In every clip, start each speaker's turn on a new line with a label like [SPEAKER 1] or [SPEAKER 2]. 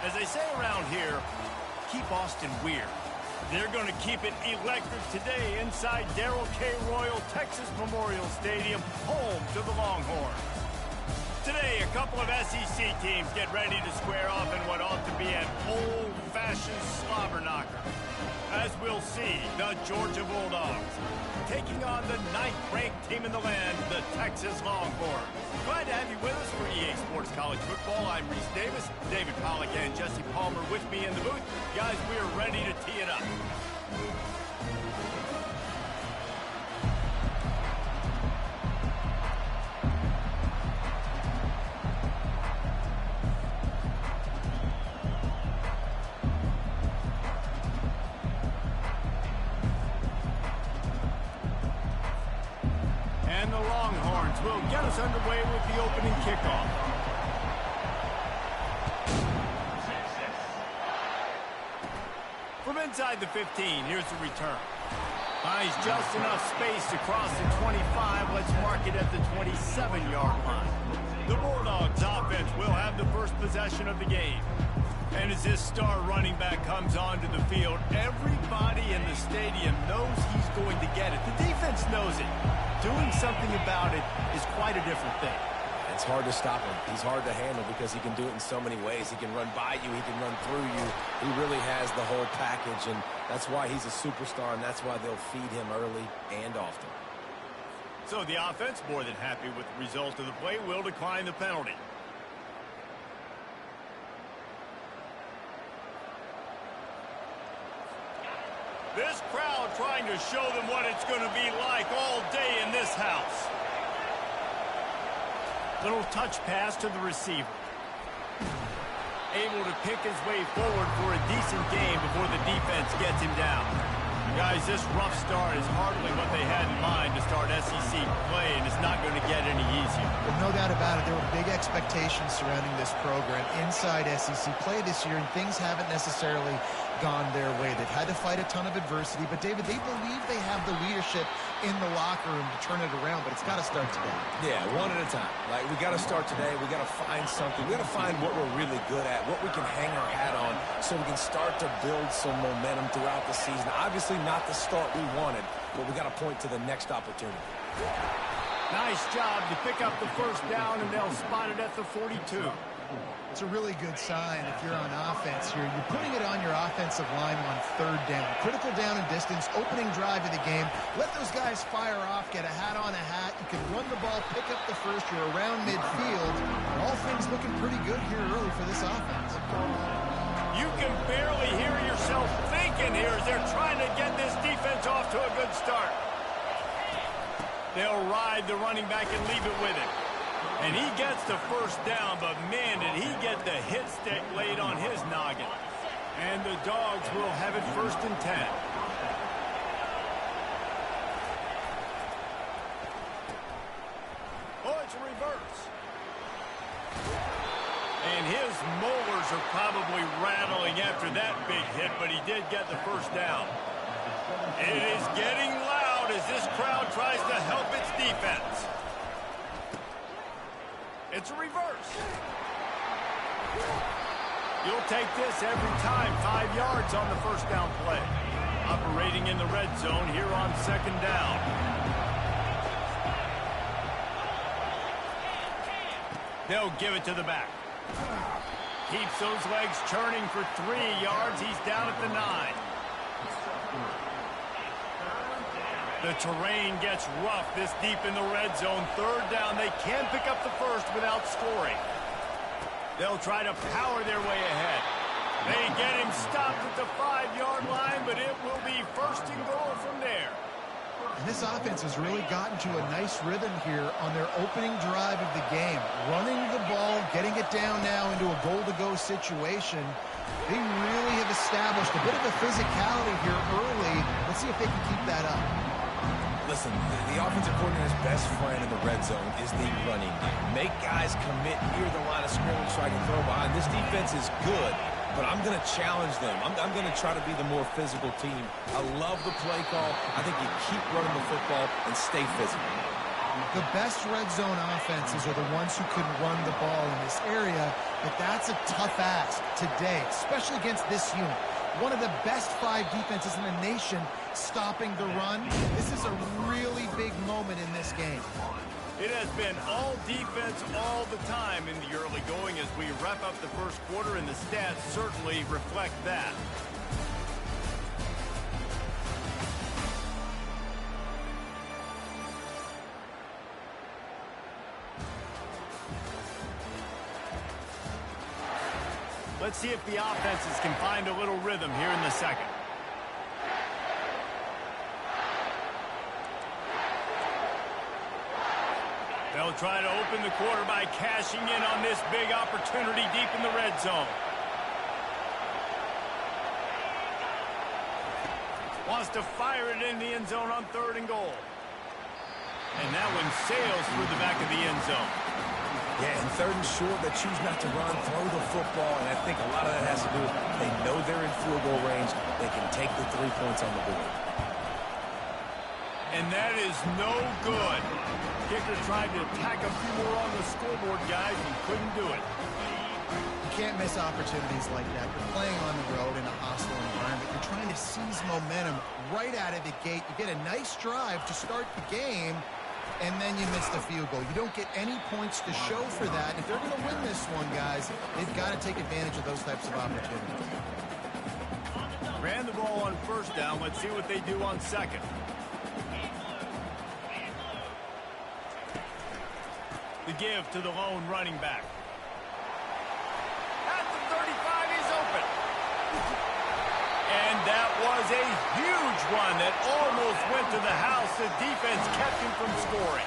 [SPEAKER 1] As they say around here, keep Austin weird. They're going to keep it electric today inside Darrell K. Royal Texas Memorial Stadium, home to the Longhorns. Today, a couple of SEC teams get ready to square off in what ought to be an old-fashioned slobber knocker. As we'll see, the Georgia Bulldogs taking on the 9th-ranked team in the land, the Texas Longhorns. Glad to have you with us for EA Sports College Football. I'm Reese Davis, David Pollack, and Jesse Palmer with me in the booth. Guys, we are ready to tee it up. And the Longhorns will get us underway with the opening kickoff. From inside the 15, here's the return. Finds just enough space to cross the 25. Let's mark it at the 27-yard line. The Bulldogs offense will have the first possession of the game. And as this star running back comes onto the field, everybody in the stadium knows he's going to get it. The defense knows it. Doing something about it is quite a different thing.
[SPEAKER 2] It's hard to stop him. He's hard to handle because he can do it in so many ways. He can run by you. He can run through you. He really has the whole package, and that's why he's a superstar, and that's why they'll feed him early and often.
[SPEAKER 1] So the offense, more than happy with the result of the play, will decline the penalty. This crowd trying to show them what it's going to be like all day in this house. Little touch pass to the receiver. Able to pick his way forward for a decent game before the defense gets him down. Guys, this rough start is hardly what they had in mind to start SEC play, and it's not going to get any easier.
[SPEAKER 3] Well, no doubt about it. There were big expectations surrounding this program inside SEC play this year, and things haven't necessarily gone their way. They've had to fight a ton of adversity, but David, they believe they have the leadership in the locker room to turn it around, but it's got to start today.
[SPEAKER 2] Yeah, one at a time. Like, we got to start today. We got to find something. We got to find what we're really good at, what we can hang our hat on, so we can start to build some momentum throughout the season. Obviously not the start we wanted, but we got to point to the next opportunity.
[SPEAKER 1] Nice job to pick up the first down, and they'll spot it at the 42.
[SPEAKER 3] It's a really good sign if you're on offense here. You're putting it on your offensive line on third down. Critical down and distance, opening drive of the game. Let those guys fire off, get a hat on a hat. You can run the ball, pick up the first. You're around midfield. All things looking pretty good here early for this offense.
[SPEAKER 1] You can barely hear yourself thinking here as they're trying to get this defense off to a good start. They'll ride the running back and leave it with him. And he gets the first down, but man, did he get the hit stick laid on his noggin. And the Dogs will have it 1st and 10. Oh, it's a reverse. And his molars are probably rattling after that big hit, but he did get the first down. It is getting loud as this crowd tries to help its defense. It's a reverse. You'll take this every time. 5 yards on the first down play. Operating in the red zone here on 2nd down. They'll give it to the back. Keeps those legs churning for 3 yards. He's down at the 9. The terrain gets rough this deep in the red zone. 3rd down. They can pick up the first without scoring. They'll try to power their way ahead. They get him stopped at the 5-yard line, but it will be 1st and goal from there.
[SPEAKER 3] And this offense has really gotten to a nice rhythm here on their opening drive of the game. Running the ball, getting it down now into a goal-to-go situation. They really have established a bit of a physicality here early. Let's see if they can keep that up.
[SPEAKER 2] Listen, the offensive coordinator's best friend in the red zone is the running game. Make guys commit near the line of scrimmage so I can throw behind. This defense is good, but I'm going to challenge them. I'm going to try to be the more physical team. I love the play call. I think you keep running the football and stay physical.
[SPEAKER 3] The best red zone offenses are the ones who can run the ball in this area, but that's a tough ask today, especially against this unit. One of the best 5 defenses in the nation stopping the run. This is a really big moment in this game.
[SPEAKER 1] It has been all defense all the time in the early going as we wrap up the first quarter, and the stats certainly reflect that. Let's see if the offenses can find a little rhythm here in the second. They'll try to open the quarter by cashing in on this big opportunity deep in the red zone. Wants to fire it in the end zone on 3rd and goal. And that one sails through the back of the end zone.
[SPEAKER 2] Yeah, and 3rd and short, they choose not to run, throw the football, and I think a lot of that has to do with they know they're in field goal range. They can take the 3 points on the board.
[SPEAKER 1] And that is no good. Kicker tried to tack a few more on the scoreboard, guys, and couldn't do it.
[SPEAKER 3] You can't miss opportunities like that. You're playing on the road in a hostile environment. You're trying to seize momentum right out of the gate. You get a nice drive to start the game, and then you miss the field goal. You don't get any points to show for that. If they're going to win this one, guys, they've got to take advantage of those types of opportunities.
[SPEAKER 1] Ran the ball on 1st down. Let's see what they do on 2nd. The give to the lone running back. At the 35, he's open. And that was a huge one that almost went to the house. The defense kept him from scoring.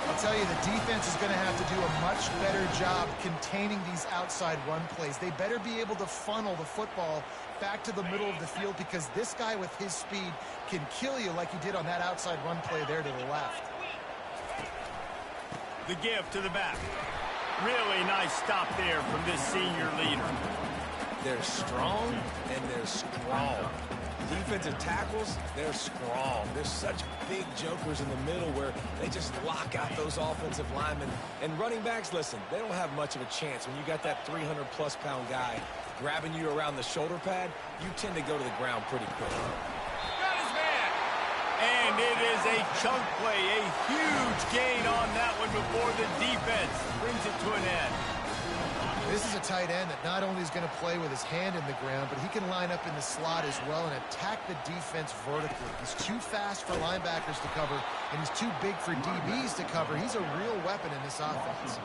[SPEAKER 3] I'll tell you, the defense is going to have to do a much better job containing these outside run plays. They better be able to funnel the football back to the middle of the field, because this guy with his speed can kill you like he did on that outside run play there to the left.
[SPEAKER 1] The give to the back. Really nice stop there from this senior leader.
[SPEAKER 2] They're strong and they're strong. Defensive tackles, they're strong. They're such big jokers in the middle where they just lock out those offensive linemen. And running backs, listen, they don't have much of a chance. When you got that 300-plus pound guy grabbing you around the shoulder pad, you tend to go to the ground pretty quick.
[SPEAKER 1] Got his man. And it is a chunk play, a huge gain on that one before the defense brings it to an end.
[SPEAKER 3] This is a tight end that not only is going to play with his hand in the ground, but he can line up in the slot as well and attack the defense vertically. He's too fast for linebackers to cover, and he's too big for DBs to cover. He's a real weapon in this offense.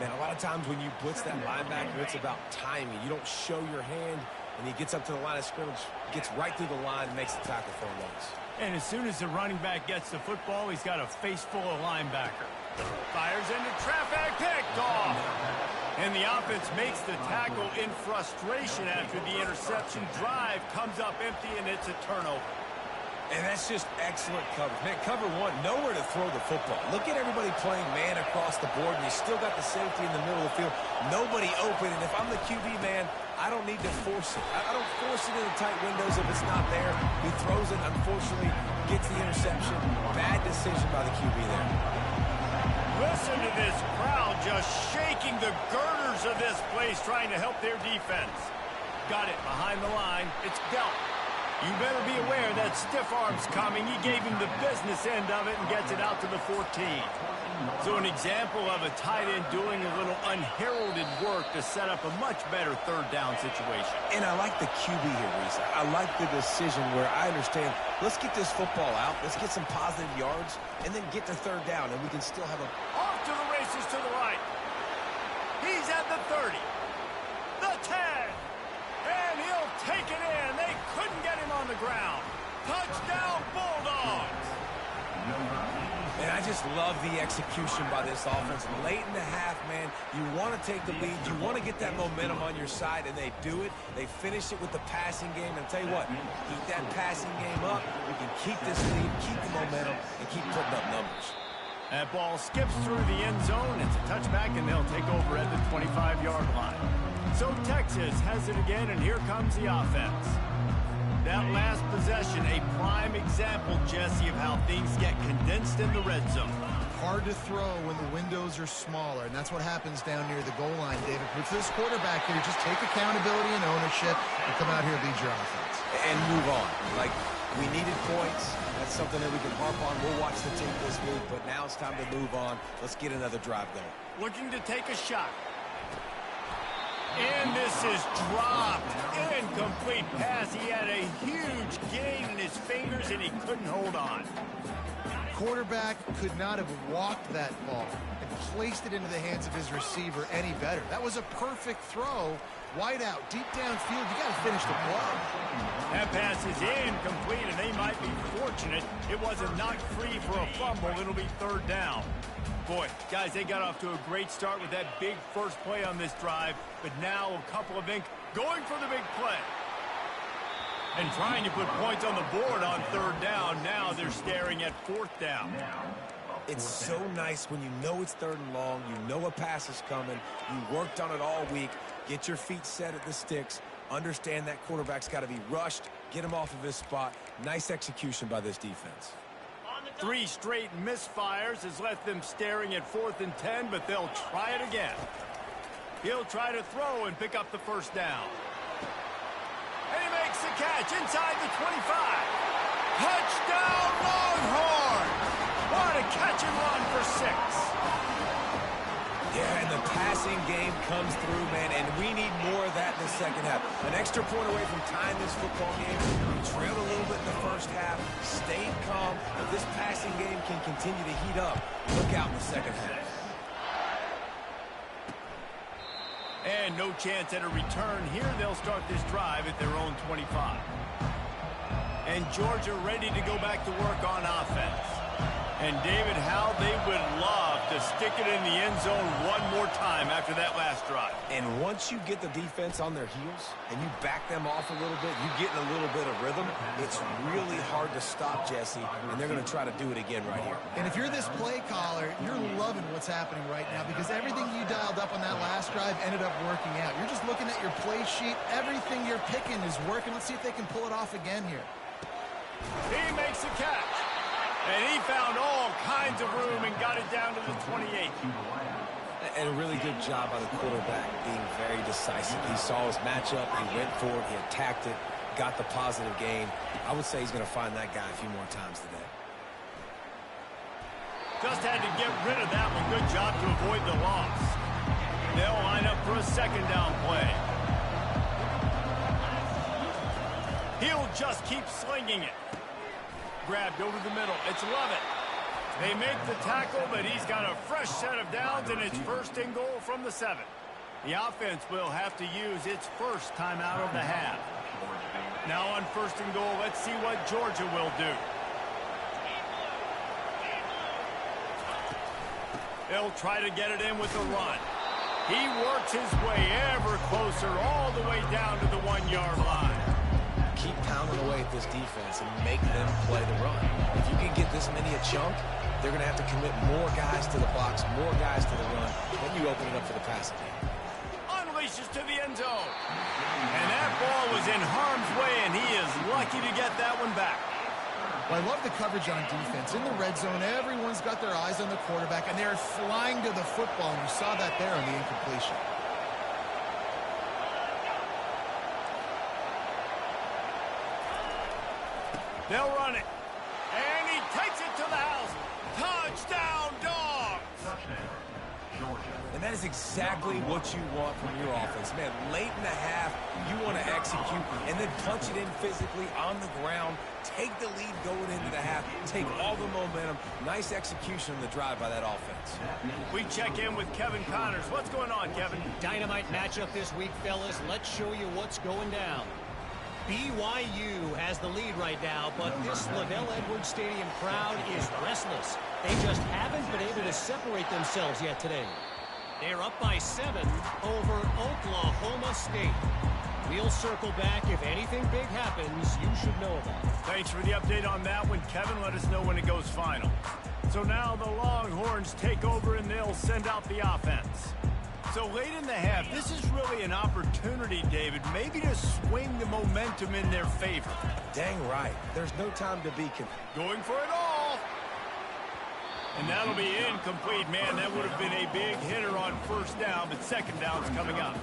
[SPEAKER 2] Man, a lot of times when you blitz that linebacker, it's about timing. You don't show your hand, and he gets up to the line of scrimmage, gets right through the line, and makes the tackle for a loss.
[SPEAKER 1] And as soon as the running back gets the football, he's got a face full of linebacker. Fires into traffic, picked off. And the offense makes the tackle in frustration after the interception. Drive comes up empty, and it's a turnover.
[SPEAKER 2] And that's just excellent coverage. Man, cover one, nowhere to throw the football. Look at everybody playing man across the board, and you still got the safety in the middle of the field. Nobody open, and if I'm the QB, man, I don't need to force it. I don't force it in the tight windows if it's not there. He throws it, unfortunately, gets the interception. Bad decision by the QB there.
[SPEAKER 1] Listen to this crowd just shaking the girders of this place, trying to help their defense. Got it behind the line. It's dealt. You better be aware that stiff arm's coming. He gave him the business end of it and gets it out to the 14. So an example of a tight end doing a little unheralded work to set up a much better 3rd down situation.
[SPEAKER 2] And I like the QB here, Reese. I like the decision where I understand, let's get this football out, let's get some positive yards, and then get to 3rd down, and we can still have a...
[SPEAKER 1] Off to the races to the right. He's at the 30. The 10. And he'll take it in. They couldn't get him on the ground. Touchdown, Bulldogs.
[SPEAKER 2] And I just love the execution by this offense. Late in the half, man, you want to take the lead. You want to get that momentum on your side, and they do it. They finish it with the passing game. And I'll tell you what, keep that passing game up. We can keep this lead, keep the momentum, and keep putting up numbers.
[SPEAKER 1] That ball skips through the end zone. It's a touchback, and they'll take over at the 25-yard line. So Texas has it again, and here comes the offense. That last possession, a prime example, Jesse, of how things get condensed in the red zone.
[SPEAKER 3] hard to throw when the windows are smaller, and that's what happens down near the goal line, David. With this quarterback here, just take accountability and ownership and come out here and lead your offense.
[SPEAKER 2] And move on. Like, we needed points. That's something that we can harp on. We'll watch the tape this week, but now it's time to move on. Let's get another drive going.
[SPEAKER 1] Looking to take a shot. And this is dropped. Incomplete pass. He had a huge gain in his fingers, and he couldn't hold on.
[SPEAKER 3] Quarterback could not have walked that ball and placed it into the hands of his receiver any better. That was a perfect throw. Wide out, deep downfield. You got to finish the play.
[SPEAKER 1] That pass is incomplete, and they might be fortunate it wasn't knocked free for a fumble. It'll be third down. Boy, guys, they got off to a great start with that big first play on this drive, but now a couple of going for the big play. And trying to put points on the board on third down. Now they're staring at fourth down.
[SPEAKER 2] It's so nice when you know it's third and long, you know a pass is coming, you worked on it all week, get your feet set at the sticks, understand that quarterback's got to be rushed, get him off of his spot. Nice execution by this defense.
[SPEAKER 1] 3 straight misfires has left them staring at 4th and 10, but they'll try it again. He'll try to throw and pick up the first down. And he makes the catch inside the 25. Touchdown, Longhorn! What a catch and run for 6.
[SPEAKER 2] Yeah, and the passing game comes through, man, and we need more of that in the second half. An extra point away from tying this football game. We trailed a little bit in the first half, stayed calm. If this passing game can continue to heat up, look out in the second half.
[SPEAKER 1] And no chance at a return here. They'll start this drive at their own 25. And Georgia ready to go back to work on offense. And David, how they would love to stick it in the end zone one more time after that last drive.
[SPEAKER 2] And once you get the defense on their heels and you back them off a little bit, you get in a little bit of rhythm, it's really hard to stop, Jesse, and they're going to try to do it again right here.
[SPEAKER 3] And if you're this play caller, you're loving what's happening right now because everything you dialed up on that last drive ended up working out. You're just looking at your play sheet. Everything you're picking is working. Let's see if they can pull it off again here.
[SPEAKER 1] He makes the catch. And he found all kinds of room and got it down to the 28.
[SPEAKER 2] And a really good job by the quarterback being very decisive. He saw his matchup, he went for it, he attacked it, got the positive gain. I would say he's going to find that guy a few more times today.
[SPEAKER 1] Just had to get rid of that one. Good job to avoid the loss. They'll line up for a second down play. He'll just keep slinging it. Grabbed over the middle. It's Lovett. They make the tackle, but he's got a fresh set of downs, and it's 1st and goal from the 7. The offense will have to use its first timeout of the half. Now on 1st and goal, let's see what Georgia will do. They'll try to get it in with the run. He works his way ever closer all the way down to the 1-yard line.
[SPEAKER 2] Keep pounding away at this defense and make them play the run. If you can get this many a chunk, they're going to have to commit more guys to the box, more guys to the run. Then you open it up for the passing game.
[SPEAKER 1] Unleashes to the end zone. And that ball was in harm's way, and he is lucky to get that one back.
[SPEAKER 3] Well, I love the coverage on defense. In the red zone, everyone's got their eyes on the quarterback, and they're flying to the football, and you saw that there on the incompletion.
[SPEAKER 1] They'll run it. And he takes it to the house. Touchdown, Dogs!
[SPEAKER 2] And that is exactly what you want from your offense. Man, late in the half, you want to execute and then punch it in physically on the ground. Take the lead going into the half. Take all the momentum. Nice execution on the drive by that offense.
[SPEAKER 1] We check in with Kevin Connors. What's going on, Kevin?
[SPEAKER 4] Dynamite matchup this week, fellas. Let's show you what's going down. BYU has the lead right now, but this LaVell Edwards Stadium crowd is restless. They just haven't been able to separate themselves yet today. They're up by 7 over Oklahoma State. We'll circle back. If anything big happens, you should know about it.
[SPEAKER 1] Thanks for the update on that one, Kevin. Let us know when it goes final. So now the Longhorns take over, and they'll send out the offense. So late in the half, this is really an opportunity, David, maybe to swing the momentum in their favor.
[SPEAKER 2] Dang right. There's no time to be
[SPEAKER 1] going for it all. And that'll be incomplete, man. That would have been a big hitter on first down, but second down's coming up.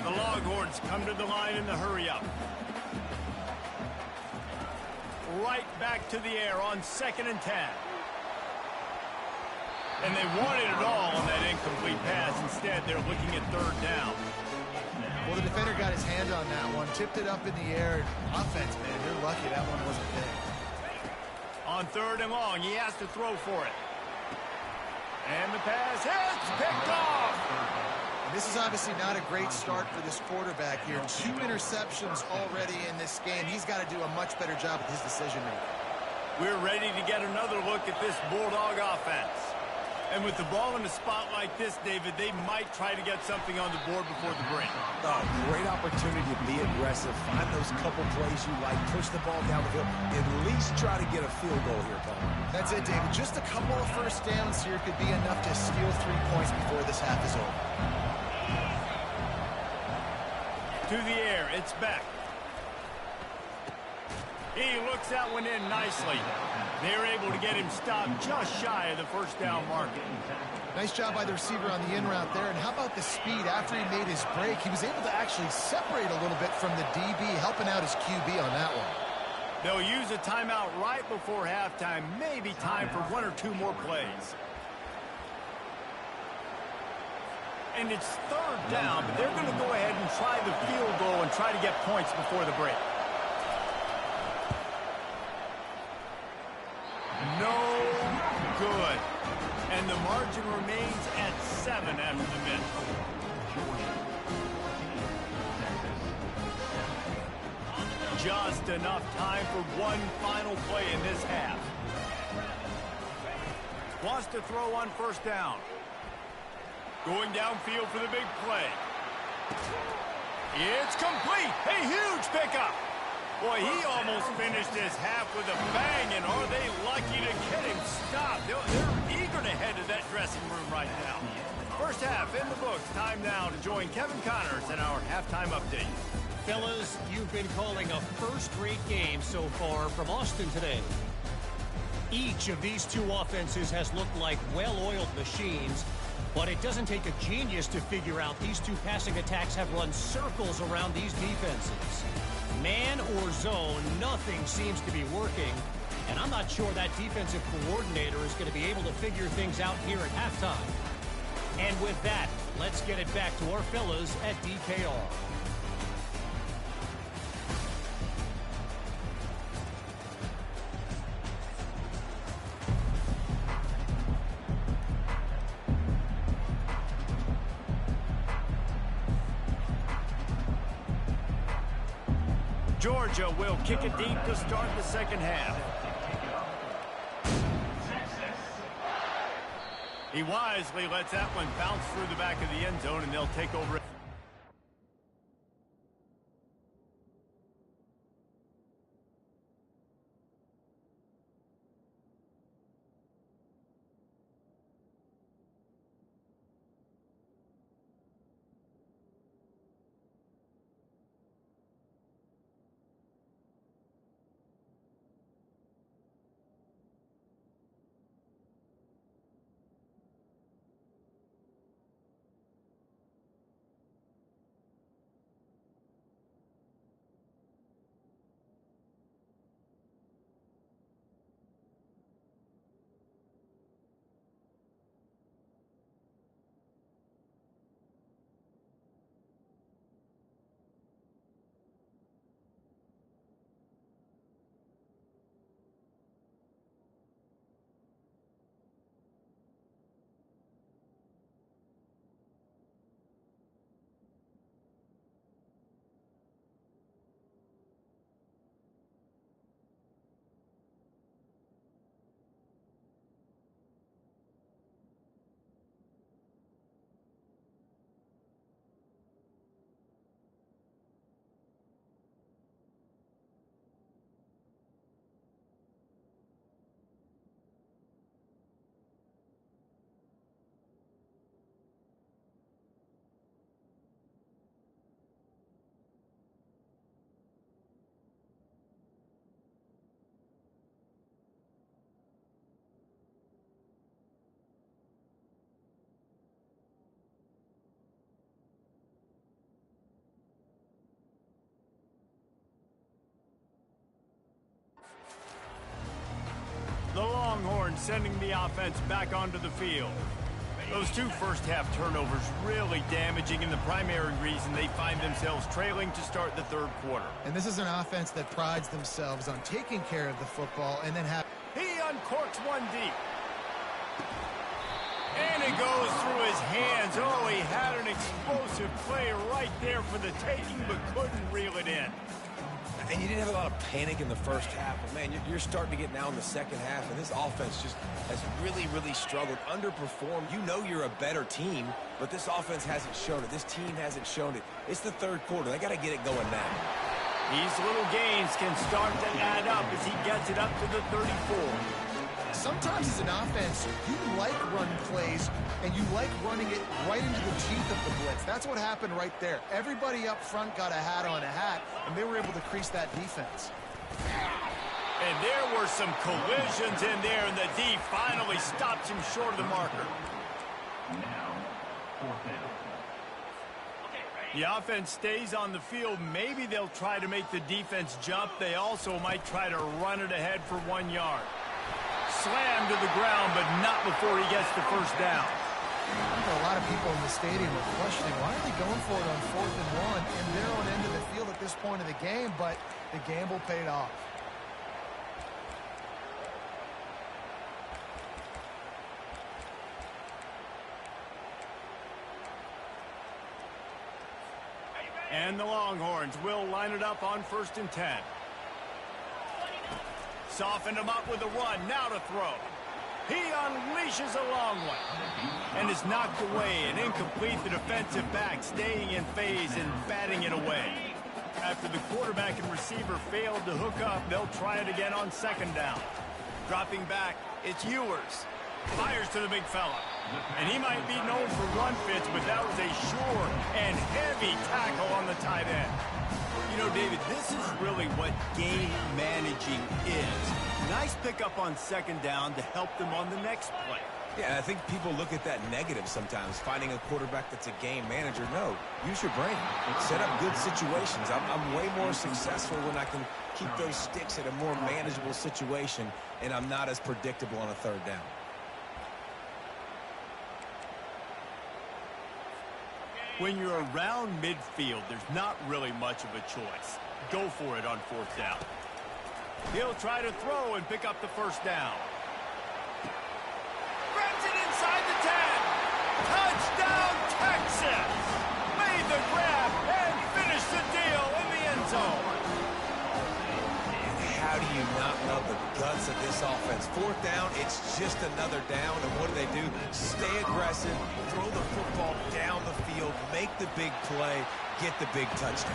[SPEAKER 1] The Longhorns come to the line in the hurry-up. Right back to the air on 2nd and 10. And they wanted it all on that incomplete pass. Instead, they're looking at 3rd down.
[SPEAKER 3] Well, the defender got his hand on that one, tipped it up in the air. Offense, man, you're lucky that one wasn't big.
[SPEAKER 1] On 3rd and long, he has to throw for it. And the pass hits, picked off.
[SPEAKER 3] And this is obviously not a great start for this quarterback here. 2 interceptions already in this game. He's got to do a much better job with his decision-making.
[SPEAKER 1] We're ready to get another look at this Bulldog offense. And with the ball in a spot like this, David, they might try to get something on the board before the break.
[SPEAKER 2] Oh, great opportunity to be aggressive. Find those couple plays you like. Push the ball down the field. At least try to get a field goal here, Colin.
[SPEAKER 3] That's it, David. Just a couple of first downs here could be enough to steal 3 points before this half is over.
[SPEAKER 1] To the air, it's Beck. He looks that one in nicely. They're able to get him stopped just shy of the first down marker.
[SPEAKER 3] Nice job by the receiver on the in route there. And how about the speed? After he made his break, he was able to actually separate a little bit from the DB, helping out his QB on that one.
[SPEAKER 1] They'll use a timeout right before halftime. Maybe time for 1 or 2 more plays. And it's 3rd down, but they're going to go ahead and try the field goal and try to get points before the break. No good. And the margin remains at 7 after the miss. Just enough time for one final play in this half. Wants to throw on 1st down. Going downfield for the big play. It's complete. A huge pickup. Boy, he almost finished this half with a bang, and are they lucky to get him stopped? They're eager to head to that dressing room right now. First half in the books. Time now to join Kevin Connors in our halftime update.
[SPEAKER 4] Fellas, you've been calling a first-rate game so far from Austin today. Each of these 2 offenses has looked like well-oiled machines, but it doesn't take a genius to figure out these 2 passing attacks have run circles around these defenses. Man or zone, nothing seems to be working, and I'm not sure that defensive coordinator is going to be able to figure things out here at halftime. And with that, let's get it back to our fellas at DKR.
[SPEAKER 1] Georgia will kick it deep to start the second half. He wisely lets that one bounce through the back of the end zone, and they'll take over. Longhorns sending the offense back onto the field. Those two first-half turnovers really damaging and the primary reason they find themselves trailing to start the third quarter.
[SPEAKER 3] And this is an offense that prides themselves on taking care of the football and then have...
[SPEAKER 1] He uncorks one deep. And it goes through his hands. Oh, he had an explosive play right there for the taking, but couldn't reel it in.
[SPEAKER 2] And you didn't have a lot of panic in the first half, but man, you're starting to get now in the second half, and this offense just has really, really struggled, underperformed. You know you're a better team, but this offense hasn't shown it. This team hasn't shown it. It's the third quarter. They got to get it going now.
[SPEAKER 1] These little gains can start to add up as he gets it up to the 34.
[SPEAKER 3] Sometimes as an offense, you like run plays, and you like running it right into the teeth of the blitz. That's what happened right there. Everybody up front got a hat on a hat, and they were able to crease that defense.
[SPEAKER 1] And there were some collisions in there, and the D finally stops him short of the marker. The offense stays on the field. Maybe they'll try to make the defense jump. They also might try to run it ahead for 1 yard. Slammed to the ground, but not before he gets the first down.
[SPEAKER 3] I think a lot of people in the stadium are questioning, why are they going for it on 4th and 1 in their own end of the field at this point of the game? But the gamble paid off.
[SPEAKER 1] And the Longhorns will line it up on 1st and 10. Softened him up with a run, now to throw. He unleashes a long one and is knocked away and incomplete. The defensive back staying in phase and batting it away. After the quarterback and receiver failed to hook up, they'll try it again on 2nd down. Dropping back, it's Ewers. Fires to the big fella. And he might be known for run fits, but that was a sure and heavy tackle on the tight end. You know, David, this is really what game managing is. Nice pickup on 2nd down to help them on the next play.
[SPEAKER 2] Yeah, I think people look at that negative sometimes, finding a quarterback that's a game manager. No, use your brain. Set up good situations. I'm way more successful when I can keep those sticks at a more manageable situation, and I'm not as predictable on a 3rd down.
[SPEAKER 1] When you're around midfield, there's not really much of a choice. Go for it on 4th down. He'll try to throw and pick up the 1st down. Grabs it inside the 10. Touchdown, Texas! Made the grab and finished the deal in the end zone.
[SPEAKER 2] How do you not love the guts of this offense? 4th down, it's just another down, and what do? Stay aggressive, throw the football down the field, make the big play, get the big touchdown.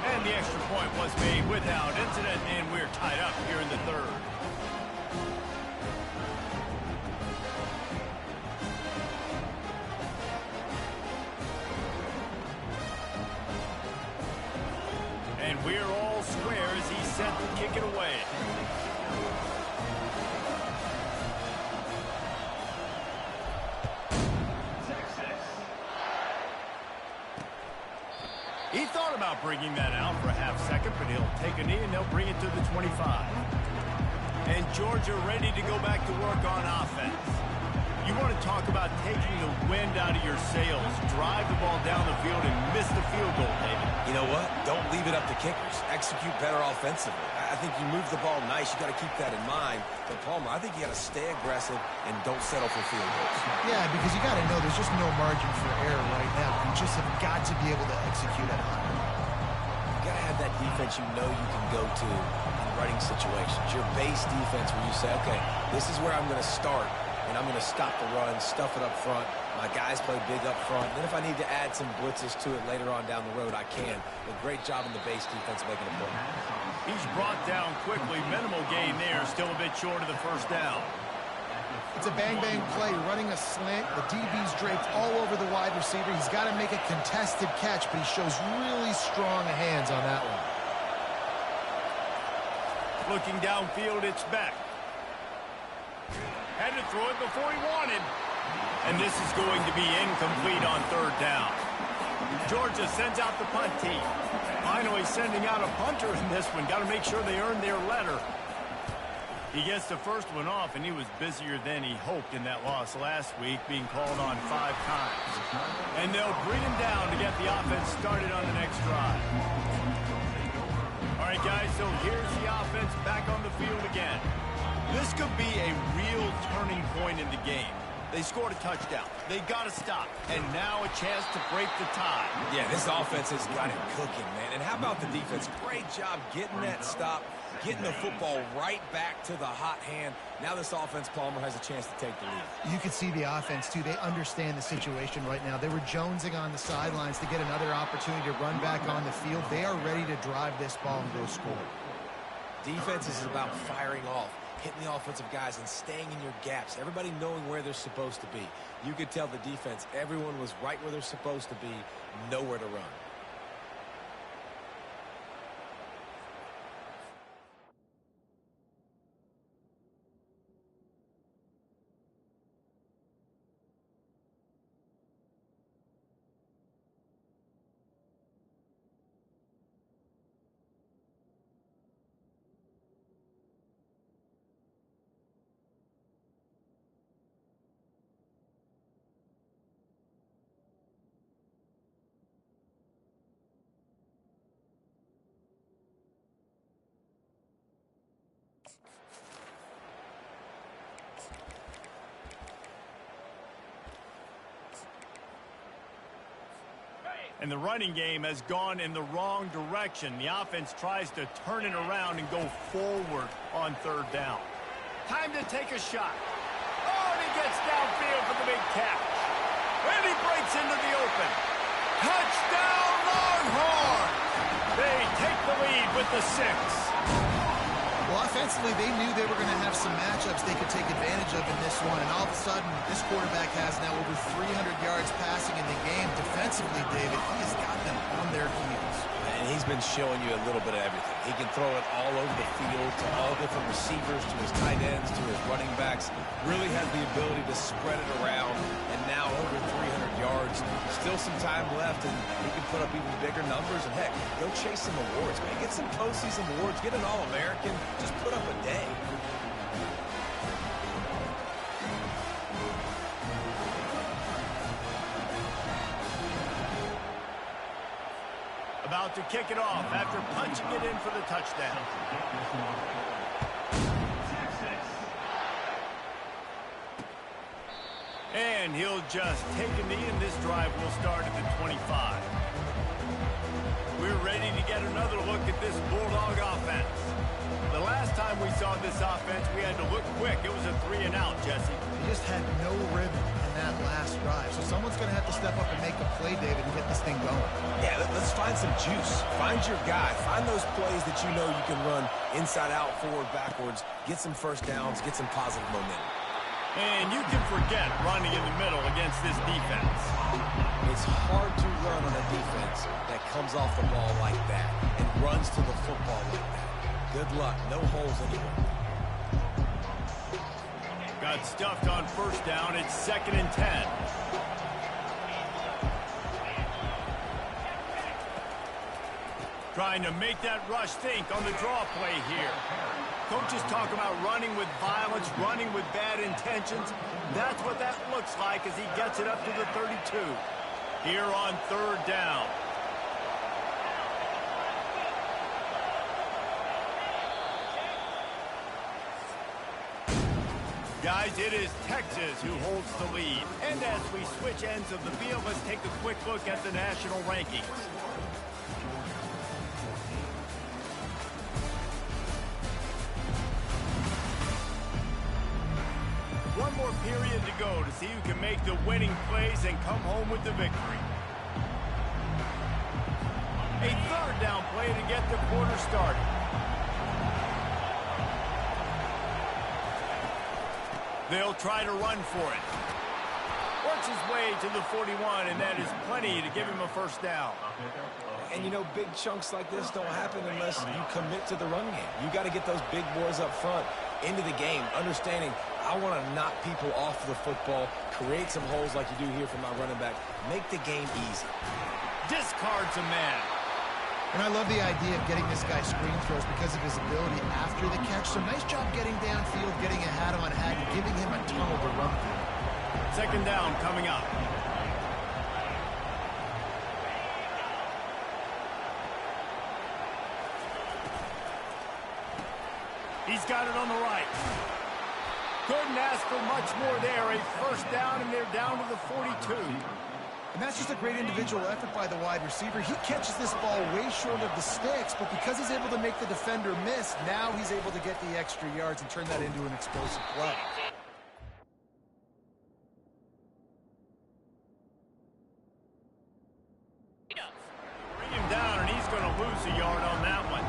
[SPEAKER 1] And the extra point was made without incident, and we're tied up here in the 3rd. And we're all square as he's set to kick it away. He thought about bringing that out for a half-second, but he'll take a knee and they'll bring it to the 25. And Georgia ready to go back to work on offense. You want to talk about taking the wind out of your sails. Drive the ball down the field and miss the field goal, David.
[SPEAKER 2] You know what? Don't leave it up to kickers. Execute better offensively. I think you move the ball nice. You got to keep that in mind. But Palmer, I think you got to stay aggressive and don't settle for field goals.
[SPEAKER 3] Yeah, because you got to know there's just no margin for error right now. You just have got to be able to execute at high.
[SPEAKER 2] You got to have that defense you know you can go to in running situations. Your base defense where you say, okay, this is where I'm going to start. And I'm going to stop the run, stuff it up front. My guys play big up front. Then if I need to add some blitzes to it later on down the road, I can. But great job in the base defense making a play.
[SPEAKER 1] He's brought down quickly. Minimal gain there. Still a bit short of the 1st down.
[SPEAKER 3] It's a bang-bang play, running a slant. The DB's draped all over the wide receiver. He's got to make a contested catch, but he shows really strong hands on that one.
[SPEAKER 1] Looking downfield, it's Beck. Had to throw it before he wanted. And this is going to be incomplete on 3rd down. Georgia sends out the punt team. Finally sending out a punter in this one. Got to make sure they earn their letter. He gets the first one off, and he was busier than he hoped in that loss last week, being called on 5 times. And they'll bring him down to get the offense started on the next drive. All right, guys, so here's the offense back on the field again. This could be a real turning point in the game. They scored a touchdown. They got to stop. And now a chance to break the tie.
[SPEAKER 2] Yeah, this offense has got it cooking, man. And how about the defense? Great job getting that stop, getting the football right back to the hot hand. Now this offense, Palmer, has a chance to take the lead.
[SPEAKER 3] You can see the offense, too. They understand the situation right now. They were jonesing on the sidelines to get another opportunity to run back on the field. They are ready to drive this ball and go score.
[SPEAKER 2] Defense is about firing off, hitting the offensive guys and staying in your gaps, everybody knowing where they're supposed to be. You could tell the defense, everyone was right where they're supposed to be, nowhere to run.
[SPEAKER 1] And the running game has gone in the wrong direction. The offense tries to turn it around and go forward on 3rd down. Time to take a shot. Oh, and he gets downfield for the big catch. And he breaks into the open. Touchdown, Longhorns! They take the lead with the 6.
[SPEAKER 3] Well, offensively, they knew they were going to have some matchups they could take advantage of in this one. And all of a sudden, this quarterback has now over 300 yards passing in the game. Defensively, David, he has got them on their heels.
[SPEAKER 2] And he's been showing you a little bit of everything. He can throw it all over the field to all different receivers, to his tight ends, to his running backs. Really has the ability to spread it around. And now over 300 yards. Still some time left, and he can put up even bigger numbers. And heck, go chase some awards, man. Get some postseason awards. Get an All-American. Just put up a day.
[SPEAKER 1] About to kick it off after punching it in for the touchdown. And he'll just take a knee, and this drive will start at the 25. We're ready to get another look at this Bulldog offense. The last time we saw this offense, we had to look quick. It was a 3-and-out, Jesse.
[SPEAKER 3] They just had no rhythm in that last drive. So someone's going to have to step up and make a play, David, and get this thing going.
[SPEAKER 2] Yeah, let's find some juice. Find your guy. Find those plays that you know you can run inside out, forward, backwards. Get some first downs. Get some positive momentum.
[SPEAKER 1] And you can forget running in the middle against this defense.
[SPEAKER 2] It's hard to run on a defense that comes off the ball like that and runs to the football like that. Good luck. No holes anywhere.
[SPEAKER 1] Got stuffed on 1st down. It's 2nd and 10. Trying to make that rush think on the draw play here. Coaches talk about running with violence, running with bad intentions. That's what that looks like as he gets it up to the 32. Here on 3rd down. Guys, it is Texas who holds the lead. And as we switch ends of the field, let's take a quick look at the national rankings. One more period to go to see who can make the winning plays and come home with the victory. A 3rd down play to get the quarter started. They'll try to run for it. Works his way to the 41, and that is plenty to give him a 1st down.
[SPEAKER 2] And, you know, big chunks like this don't happen unless you commit to the run game. You got to get those big boys up front into the game, understanding I want to knock people off the football, create some holes like you do here for my running back, make the game easy.
[SPEAKER 1] Discards a man.
[SPEAKER 3] And I love the idea of getting this guy screen throws because of his ability after the catch. So nice job getting downfield, getting a hat-on-hat, and giving him a tunnel to run through.
[SPEAKER 1] Second down coming up. He's got it on the right. Couldn't ask for much more there. A first down, and they're down to the 42.
[SPEAKER 3] And that's just a great individual effort by the wide receiver. He catches this ball way short of the sticks, but because he's able to make the defender miss, now he's able to get the extra yards and turn that into an explosive play.
[SPEAKER 1] Bring him down, and he's going to lose a yard on that one.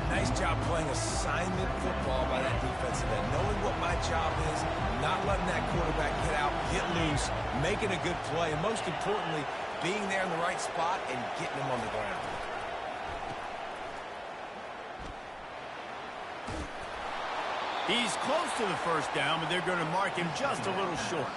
[SPEAKER 2] Nice job playing assignment football by that defensive end. Knowing what my job is, not letting that quarterback get out, get loose, making a good play, and most importantly, being there in the right spot and getting him on the ground.
[SPEAKER 1] He's close to the first down, but they're going to mark him just a little short.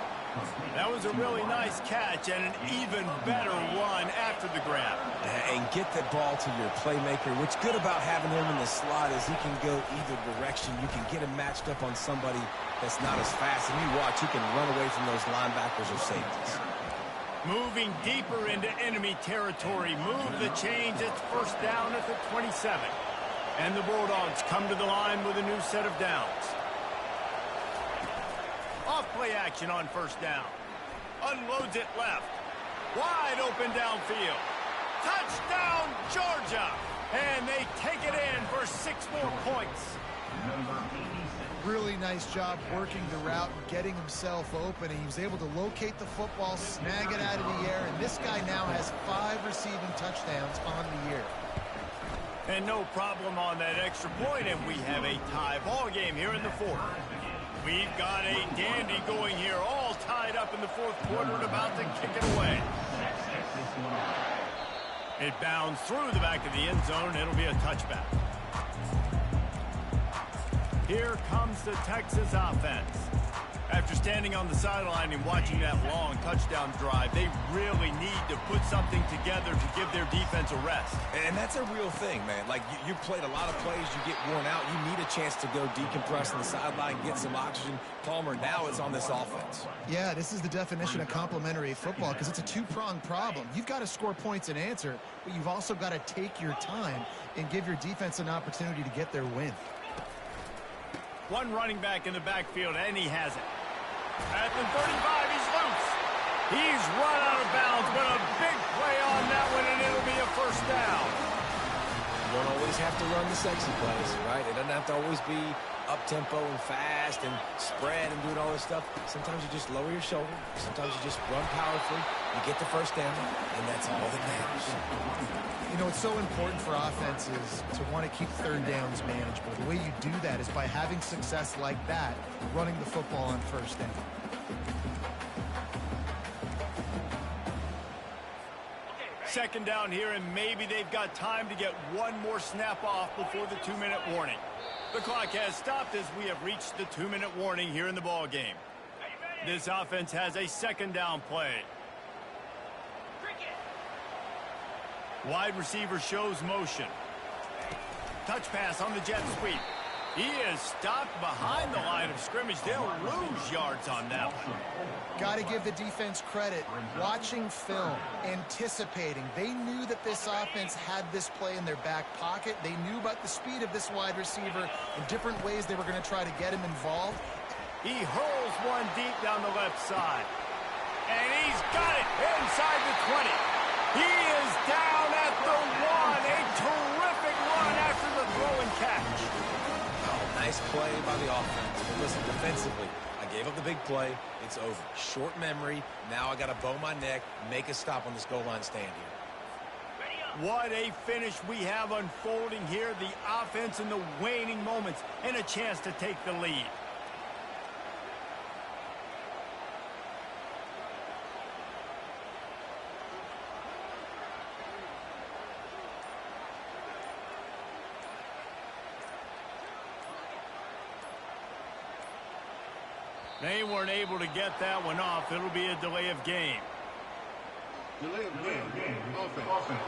[SPEAKER 1] That was a really nice catch and an even better run after the grab.
[SPEAKER 2] And get the ball to your playmaker. What's good about having him in the slot is he can go either direction. You can get him matched up on somebody that's not as fast. And you watch, he can run away from those linebackers or safeties.
[SPEAKER 1] Moving deeper into enemy territory. Move the chains. It's first down at the 27. And the Bulldogs come to the line with a new set of downs. Off play action on first down. Unloads it left. Wide open downfield. Touchdown, Georgia! And they take it in for 6 more points.
[SPEAKER 3] Really nice job working the route and getting himself open. And he was able to locate the football, snag it out of the air, and this guy now has 5 receiving touchdowns on the year.
[SPEAKER 1] And no problem on that extra point, and we have a tie ball game here in the fourth. We've got a dandy going here, all tied up in the fourth quarter and about to kick it away. It bounds through the back of the end zone, and it'll be a touchback. Here comes the Texas offense. After standing on the sideline and watching that long touchdown drive, they really need to put something together to give their defense a rest.
[SPEAKER 2] And that's a real thing, man. Like, you played a lot of plays, you get worn out. You need a chance to go decompress on the sideline, get some oxygen. Palmer, now it's on this offense.
[SPEAKER 3] Yeah, this is the definition of complementary football because it's a two-pronged problem. You've got to score points and answer, but you've also got to take your time and give your defense an opportunity to get their win.
[SPEAKER 1] One running back in the backfield, and he has it. At the 35, he's loose. He's run out of bounds, but a big play on that one, and it'll be a first down.
[SPEAKER 2] You don't always have to run the sexy plays, right? It doesn't have to always be up-tempo and fast and spread and doing all this stuff. Sometimes you just lower your shoulder. Sometimes you just run powerfully. You get the first down, and that's all that matters.
[SPEAKER 3] You know, it's so important for offenses to want to keep third downs manageable. The way you do that is by having success like that, running the football on first down.
[SPEAKER 1] Second down here, and maybe they've got time to get one more snap off before the 2-minute warning. The clock has stopped as we have reached the 2-minute warning here in the ball game. This offense has a second down play. Wide receiver shows motion. Touch pass on the jet sweep. He is stopped behind the line of scrimmage. They'll lose yards on that one.
[SPEAKER 3] Got to give the defense credit. Watching film, anticipating. They knew that this offense had this play in their back pocket. They knew about the speed of this wide receiver and different ways they were going to try to get him involved.
[SPEAKER 1] He hurls one deep down the left side. And he's got it inside the 20. He is down at the 1. A terrific run after the throw and catch.
[SPEAKER 2] Oh, nice play by the offense. But listen, defensively, I gave up the big play. It's over. Short memory. Now I got to bow my neck, make a stop on this goal line stand here.
[SPEAKER 1] What a finish we have unfolding here. The offense in the waning moments and a chance to take the lead. They weren't able to get that one off. It'll be a delay of game.
[SPEAKER 5] Delay of game. Offense.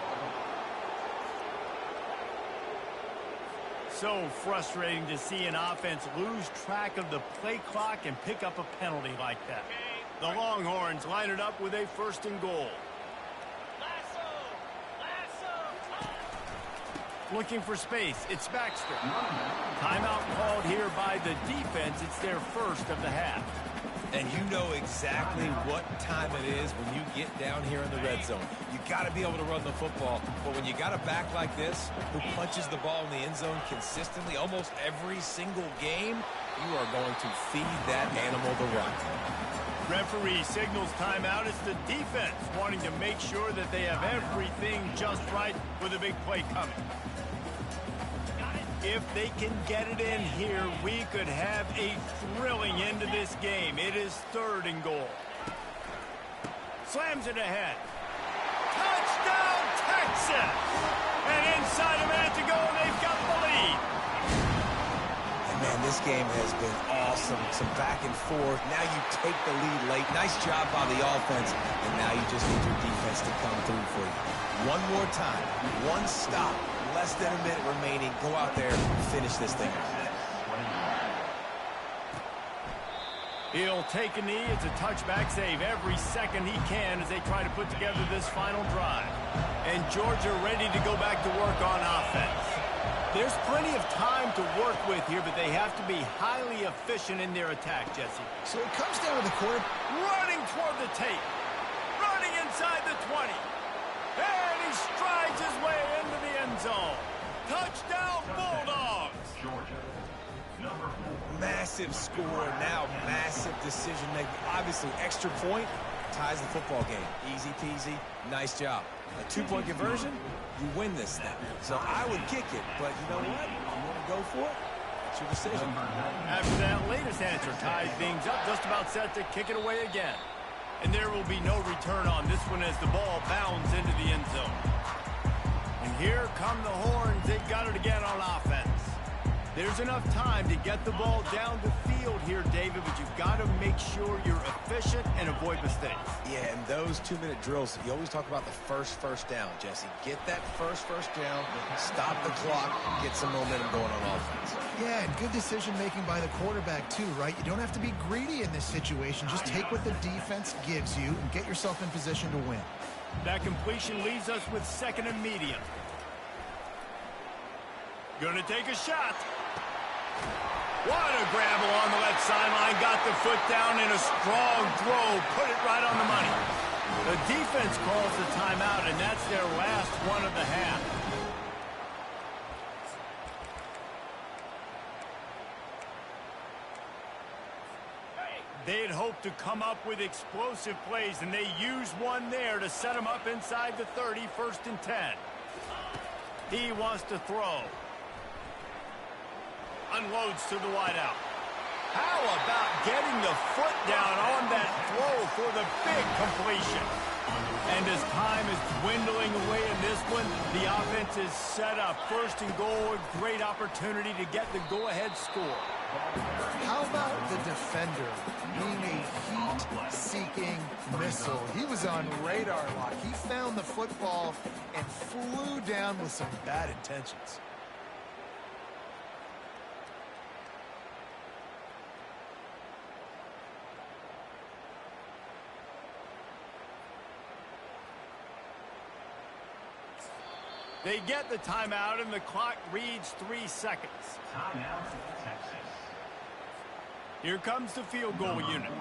[SPEAKER 1] So frustrating to see an offense lose track of the play clock and pick up a penalty like that. The Longhorns line it up with a 1st and goal. Looking for space. It's Baxter. Timeout called here by the defense. It's their first of the half.
[SPEAKER 2] And you know exactly what time it is when you get down here in the red zone. You got to be able to run the football. But when you got a back like this who punches the ball in the end zone consistently almost every single game, you are going to feed that animal the rock.
[SPEAKER 1] Referee signals timeout. It's the defense wanting to make sure that they have everything just right with a big play coming. If they can get it in here, we could have a thrilling end to this game. It is 3rd and goal. Slams it ahead. Touchdown, Texas! And inside a minute to go, they've got the lead.
[SPEAKER 2] And man, this game has been awesome. Some back and forth. Now you take the lead late. Nice job by the offense. And now you just need your defense to come through for you. One more time. One stop. Less than a minute remaining. Go out there and finish this thing.
[SPEAKER 1] He'll take a knee. It's a touchback save every second he can as they try to put together this final drive. And Georgia ready to go back to work on offense. There's plenty of time to work with here, but they have to be highly efficient in their attack, Jesse.
[SPEAKER 3] So it comes down to the quarter.
[SPEAKER 1] Running toward the tape. Running inside the 20. And he strides his way into the end zone. Touchdown, Bulldogs!
[SPEAKER 5] Georgia, number 4.
[SPEAKER 2] Massive score, now massive decision making. Obviously, extra point ties the football game. Easy peasy, nice job. A 2-point conversion, you win this thing. So I would kick it, but you know what? You want to go for it? It's your decision.
[SPEAKER 1] After that latest answer ties things up, just about set to kick it away again. And there will be no return on this one as the ball bounds into the end zone. And here come the Horns. They've got it again on offense. There's enough time to get the ball down the field here, David, but you've got to make sure you're efficient and avoid mistakes.
[SPEAKER 2] Yeah, and those 2-minute drills, you always talk about the first down, Jesse. Get that first down, stop the clock, get some momentum going on offense.
[SPEAKER 3] Yeah, and good decision-making by the quarterback, too, right? You don't have to be greedy in this situation. Just take what the defense gives you and get yourself in position to win.
[SPEAKER 1] That completion leaves us with 2nd and medium. Gonna take a shot. What a grab along the left sideline. Got the foot down in a strong throw. Put it right on the money. The defense calls the timeout, and that's their last one of the half. They had hoped to come up with explosive plays, and they used one there to set them up inside the 30, 1st and 10. He wants to throw. Unloads to the wideout. How about getting the foot down on that throw for the big completion? And as time is dwindling away in this one, the offense is set up. 1st and goal, a great opportunity to get the go-ahead score.
[SPEAKER 3] How about the defender being a heat-seeking missile? He was on radar lock. He found the football and flew down with some bad intentions.
[SPEAKER 1] They get the timeout, and the clock reads 3 seconds.
[SPEAKER 5] Timeout, Texas.
[SPEAKER 1] Here comes the field goal unit.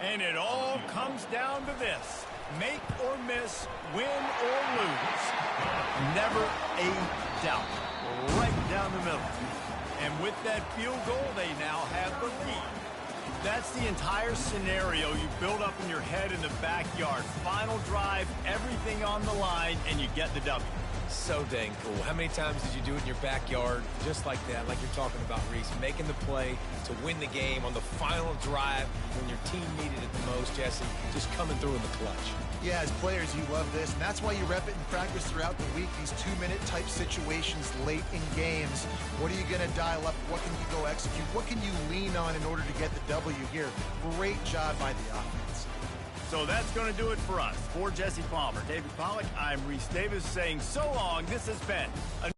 [SPEAKER 1] And it all comes down to this. Make or miss, win or lose. Never a doubt. Right down the middle. And with that field goal, they now have the lead. That's the entire scenario you build up in your head in the backyard. Final drive, everything on the line, and you get the W.
[SPEAKER 2] So dang cool. How many times did you do it in your backyard just like that, like you're talking about, Reese, making the play to win the game on the final drive when your team needed it the most, Jesse, just coming through in the clutch.
[SPEAKER 3] Yeah, as players, you love this, and that's why you rep it in practice throughout the week, these 2-minute type situations late in games. What are you going to dial up? What can you go execute? What can you lean on in order to get the W here? Great job by the offense.
[SPEAKER 1] So that's going to do it for us. For Jesse Palmer, David Pollack, I'm Reese Davis saying so long. This has been a